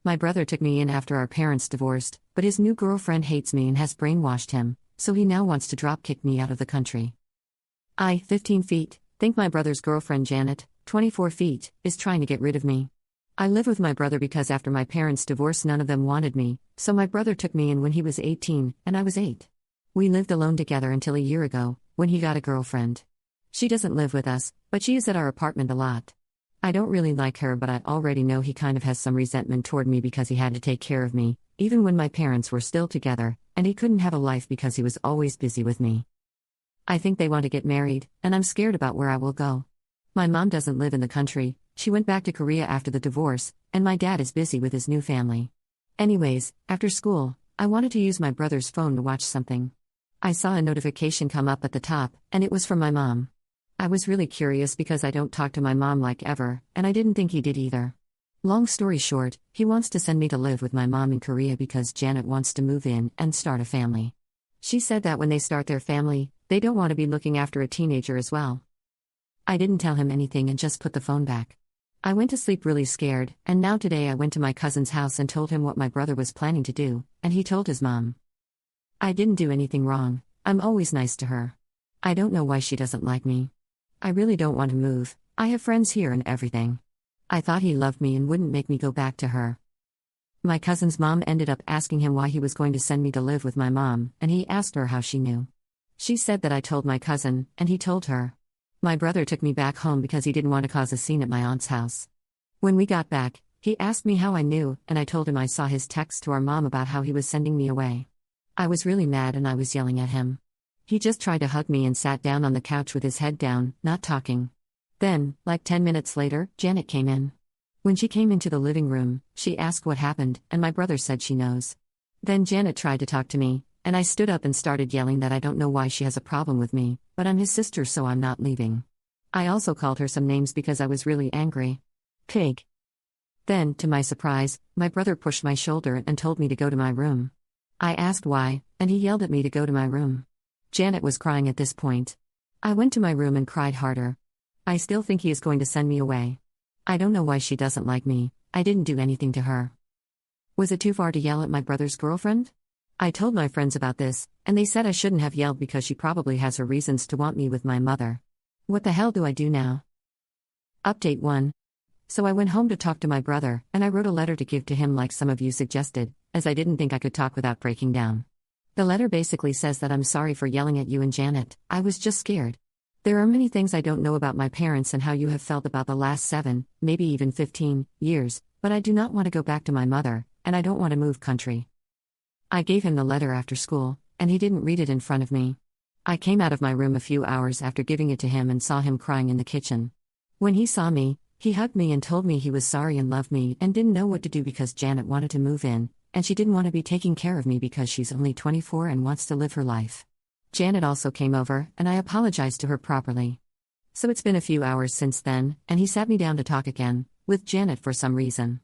My brother took me in after our parents divorced, but his new girlfriend hates me and has brainwashed him, so he now wants to drop kick me out of the country. I, 15 feet, think my brother's girlfriend Janet, 24 feet, is trying to get rid of me. I live with my brother because after my parents' divorce none of them wanted me, so my brother took me in when he was 18, and I was 8. We lived alone together until a year ago, when he got a girlfriend. She doesn't live with us, but she is at our apartment a lot. I don't really like her, but I already know he kind of has some resentment toward me because he had to take care of me, even when my parents were still together, and he couldn't have a life because he was always busy with me. I think they want to get married, and I'm scared about where I will go. My mom doesn't live in the country, she went back to Korea after the divorce, and my dad is busy with his new family. Anyways, after school, I wanted to use my brother's phone to watch something. I saw a notification come up at the top, and it was from my mom. I was really curious because I don't talk to my mom like ever, and I didn't think he did either. Long story short, he wants to send me to live with my mom in Korea because Janet wants to move in and start a family. She said that when they start their family, they don't want to be looking after a teenager as well. I didn't tell him anything and just put the phone back. I went to sleep really scared, and now today I went to my cousin's house and told him what my brother was planning to do, and he told his mom. I didn't do anything wrong, I'm always nice to her. I don't know why she doesn't like me. I really don't want to move, I have friends here and everything. I thought he loved me and wouldn't make me go back to her. My cousin's mom ended up asking him why he was going to send me to live with my mom, and he asked her how she knew. She said that I told my cousin, and he told her. My brother took me back home because he didn't want to cause a scene at my aunt's house. When we got back, he asked me how I knew, and I told him I saw his text to our mom about how he was sending me away. I was really mad and I was yelling at him. He just tried to hug me and sat down on the couch with his head down, not talking. Then, like 10 minutes later, Janet came in. When she came into the living room, she asked what happened, and my brother said she knows. Then Janet tried to talk to me, and I stood up and started yelling that I don't know why she has a problem with me, but I'm his sister so I'm not leaving. I also called her some names because I was really angry. Pig. Then, to my surprise, my brother pushed my shoulder and told me to go to my room. I asked why, and he yelled at me to go to my room. Janet was crying at this point. I went to my room and cried harder. I still think he is going to send me away. I don't know why she doesn't like me, I didn't do anything to her. Was it too far to yell at my brother's girlfriend? I told my friends about this, and they said I shouldn't have yelled because she probably has her reasons to want me with my mother. What the hell do I do now? Update 1. So I went home to talk to my brother, and I wrote a letter to give to him like some of you suggested, as I didn't think I could talk without breaking down. The letter basically says that I'm sorry for yelling at you and Janet, I was just scared. There are many things I don't know about my parents and how you have felt about the last 7, maybe even 15, years, but I do not want to go back to my mother, and I don't want to move country. I gave him the letter after school, and he didn't read it in front of me. I came out of my room a few hours after giving it to him and saw him crying in the kitchen. When he saw me, he hugged me and told me he was sorry and loved me and didn't know what to do because Janet wanted to move in, and she didn't want to be taking care of me because she's only 24 and wants to live her life. Janet also came over, and I apologized to her properly. So it's been a few hours since then, and he sat me down to talk again, with Janet for some reason.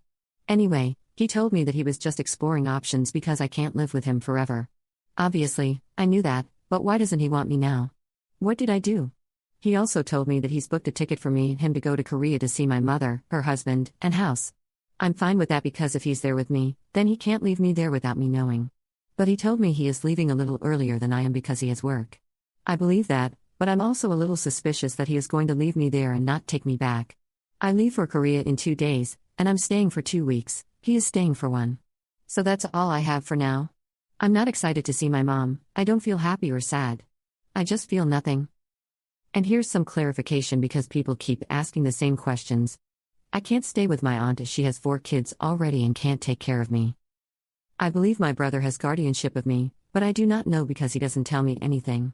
Anyway, he told me that he was just exploring options because I can't live with him forever. Obviously, I knew that, but why doesn't he want me now? What did I do? He also told me that he's booked a ticket for me and him to go to Korea to see my mother, her husband, and house. I'm fine with that because if he's there with me, then he can't leave me there without me knowing. But he told me he is leaving a little earlier than I am because he has work. I believe that, but I'm also a little suspicious that he is going to leave me there and not take me back. I leave for Korea in 2 days, and I'm staying for 2 weeks, he is staying for 1. So that's all I have for now. I'm not excited to see my mom, I don't feel happy or sad. I just feel nothing. And here's some clarification because people keep asking the same questions. I can't stay with my aunt as she has 4 kids already and can't take care of me. I believe my brother has guardianship of me, but I do not know because he doesn't tell me anything.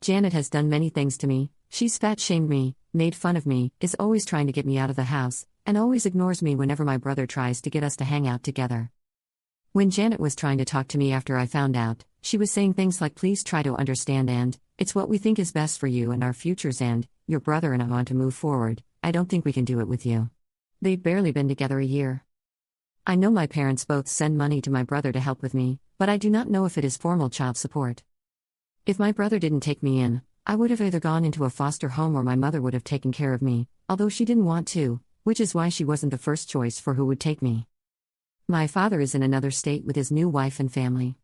Janet has done many things to me, she's fat-shamed me, made fun of me, is always trying to get me out of the house, and always ignores me whenever my brother tries to get us to hang out together. When Janet was trying to talk to me after I found out, she was saying things like please try to understand and, it's what we think is best for you and our futures and, your brother and I want to move forward, I don't think we can do it with you. They've barely been together a year. I know my parents both send money to my brother to help with me, but I do not know if it is formal child support. If my brother didn't take me in, I would have either gone into a foster home or my mother would have taken care of me, although she didn't want to, which is why she wasn't the first choice for who would take me. My father is in another state with his new wife and family.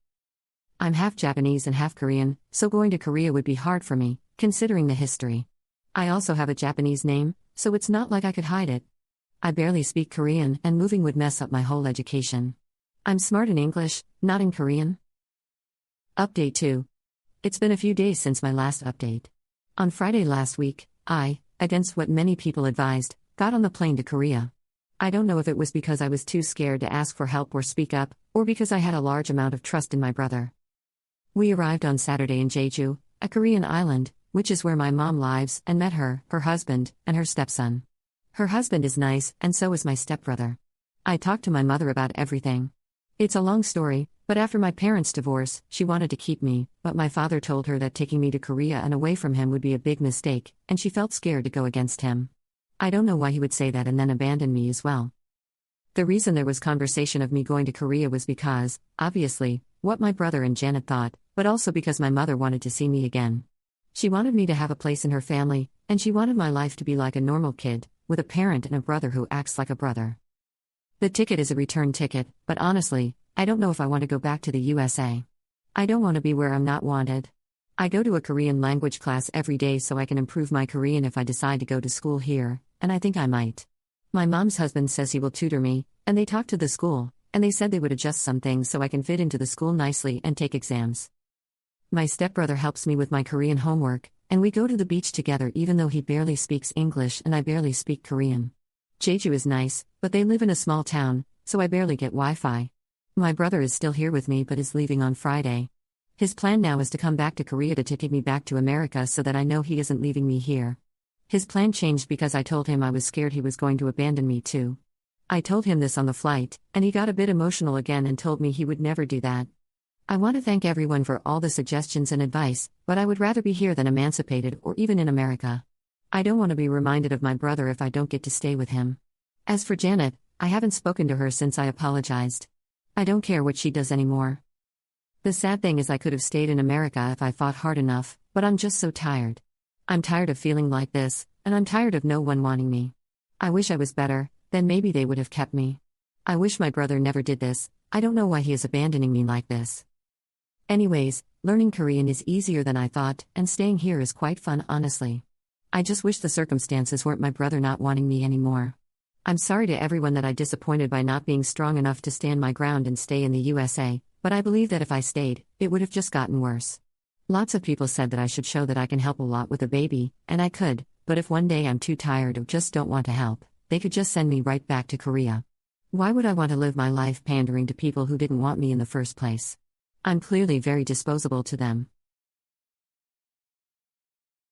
I'm half Japanese and half Korean, so going to Korea would be hard for me, considering the history. I also have a Japanese name, so it's not like I could hide it. I barely speak Korean, and moving would mess up my whole education. I'm smart in English, not in Korean. Update 2. It's been a few days since my last update. On Friday last week, I, against what many people advised, got on the plane to Korea. I don't know if it was because I was too scared to ask for help or speak up, or because I had a large amount of trust in my brother. We arrived on Saturday in Jeju, a Korean island, which is where my mom lives, and met her husband, and her stepson. Her husband is nice, and so is my stepbrother. I talked to my mother about everything. It's a long story, but after my parents' divorce, she wanted to keep me, but my father told her that taking me to Korea and away from him would be a big mistake, and she felt scared to go against him. I don't know why he would say that and then abandon me as well. The reason there was conversation of me going to Korea was because, obviously, what my brother and Janet thought, but also because my mother wanted to see me again. She wanted me to have a place in her family, and she wanted my life to be like a normal kid, with a parent and a brother who acts like a brother. The ticket is a return ticket, but honestly, I don't know if I want to go back to the USA. I don't want to be where I'm not wanted. I go to a Korean language class every day so I can improve my Korean if I decide to go to school here, and I think I might. My mom's husband says he will tutor me, and they talked to the school, and they said they would adjust some things so I can fit into the school nicely and take exams. My stepbrother helps me with my Korean homework, and we go to the beach together even though he barely speaks English and I barely speak Korean. Jeju is nice, but they live in a small town, so I barely get Wi-Fi. My brother is still here with me but is leaving on Friday. His plan now is to come back to Korea to take me back to America so that I know he isn't leaving me here. His plan changed because I told him I was scared he was going to abandon me too. I told him this on the flight, and he got a bit emotional again and told me he would never do that. I want to thank everyone for all the suggestions and advice, but I would rather be here than emancipated or even in America. I don't want to be reminded of my brother if I don't get to stay with him. As for Janet, I haven't spoken to her since I apologized. I don't care what she does anymore. The sad thing is I could have stayed in America if I fought hard enough, but I'm just so tired. I'm tired of feeling like this, and I'm tired of no one wanting me. I wish I was better, then maybe they would have kept me. I wish my brother never did this. I don't know why he is abandoning me like this. Anyways, learning Korean is easier than I thought, and staying here is quite fun, honestly. I just wish the circumstances weren't my brother not wanting me anymore. I'm sorry to everyone that I disappointed by not being strong enough to stand my ground and stay in the USA, but I believe that if I stayed, it would have just gotten worse. Lots of people said that I should show that I can help a lot with a baby, and I could, but if one day I'm too tired or just don't want to help, they could just send me right back to Korea. Why would I want to live my life pandering to people who didn't want me in the first place? I'm clearly very disposable to them.